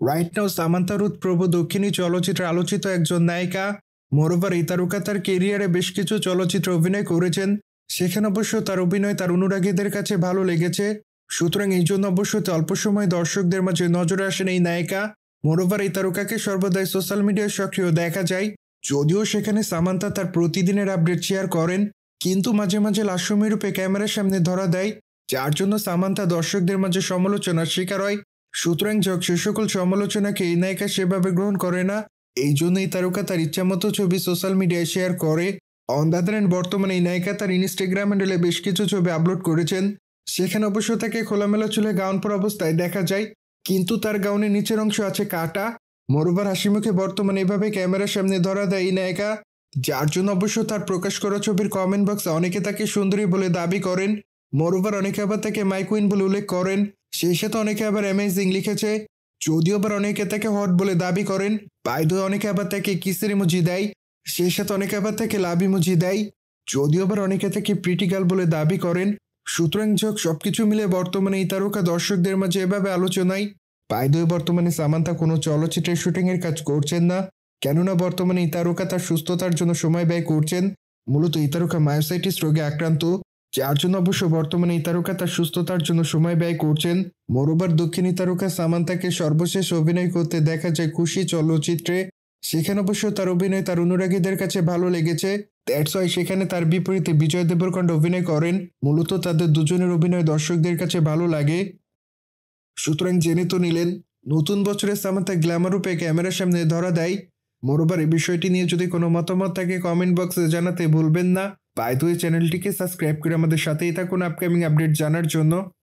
Right now Samantha Ruth প্রভু দক্ষিণী চলচ্চিত্রে আলোচিত একজন নায়িকা। মোরওভার এই তারকা তার কেরিয়ারে বেশ কিছু চলচ্চিত্রে অভিনয় করেছেন। সেখানে অবশ্য তার অভিনয় তার অনুরাগীদের কাছে ভালো লেগেছে। সুতরাং এই জন্য অবশ্য অল্প সময় দর্শকদের মাঝে নজরে আসেন এই নায়িকা। মোরওভার এই তারকাকে সর্বদাই সোশ্যাল মিডিয়ায় সক্রিয় দেখা যায়। যদিও সেখানে সামান্থা তার প্রতিদিনের আপডেট শেয়ার করেন, কিন্তু মাঝে মাঝে লাস্যময়ী রূপে ক্যামেরার সামনে ধরা দেয়, যার জন্য সামান্থা দর্শকদের মাঝে সমালোচনার শিকার হয়। সুতরাং সে সকল সমালোচনাকে এই নায়িকা সেভাবে গ্রহণ করে না। এই জন্যই তারকা তার ইচ্ছামতো ছবি সোশ্যাল মিডিয়ায় শেয়ার করে। অন দ্য আদার হ্যান্ড, বর্তমানে এই নায়িকা তার ইনস্টাগ্রাম হ্যান্ডেলে বেশ কিছু ছবি আপলোড করেছেন। সেখানে অবশ্য তাকে খোলামেলা চুলে গাউন পরা অবস্থায় দেখা যায়, কিন্তু তার গাউনের নিচের অংশ আছে কাটা। মোরওভার হাসিমুখে বর্তমানে এভাবে ক্যামেরার সামনে ধরা দেয় এই নায়িকা, যার জন্য অবশ্য তার প্রকাশ করা ছবির কমেন্ট বক্সে অনেকে তাকে সুন্দরী বলে দাবি করেন। মোরওভার অনেকে আবার তাকে মাই কুইন বলে উল্লেখ করেন। সেই সাথে অনেকে আবার অ্যামেজিং লিখেছে। যদিও আবার অনেকে তাকে হট বলে দাবি করেন। বাই দ্য ওয়ে, অনেকে আবার তাকে কিসের ইমোজি দেয়। সেই সাথে অনেকে আবার তাকে লাভ ইমোজি দেয়। যদিও আবার অনেকে তাকে প্রিটি গার্ল বলে দাবি করেন। সুতরাং সবকিছু মিলে বর্তমানে এই তারকা দর্শকদের মাঝে এভাবে আলোচনায়। বাই দ্য ওয়ে, বর্তমানে সামান্থা কোনো চলচ্চিত্রের শুটিং এর কাজ করছেন না, কেননা বর্তমানে এই তারকা তার সুস্থতার জন্য সময় ব্যয় করছেন। মূলত এই তারকা মায়োসাইটিস রোগে আক্রান্ত, যার জন্য অবশ্য বর্তমানে এই তারকা তার সুস্থতার জন্য সময় ব্যয় করছেন। মোরওভার দক্ষিণী তারকা সামান্থাকে সর্বশেষ অভিনয় করতে দেখা যায় খুশি চলচ্চিত্রে। সেখানে অবশ্য তার অভিনয় তার অনুরাগীদের কাছে ভালো লেগেছে। দ্যাটস ওয়াই সেখানে তার বিপরীতে বিজয় দেবরকন্ডা অভিনয় করেন। মূলত তাদের দুজনের অভিনয় দর্শকদের কাছে ভালো লাগে। সুতরাং জেনে তো নিলেন, নতুন বছরে সামান্থা গ্ল্যামার রূপে ক্যামেরার সামনে ধরা দেয়। মোরওভার এই বিষয়টি নিয়ে যদি কোনো মতামত থাকে কমেন্ট বক্সে জানাতে ভুলবেন না। বাই দ্য ওয়ে, চ্যানেলটিকে সাবস্ক্রাইব করে আমাদের সাথেই থাকুন আপকামিং আপডেট জানার জন্য।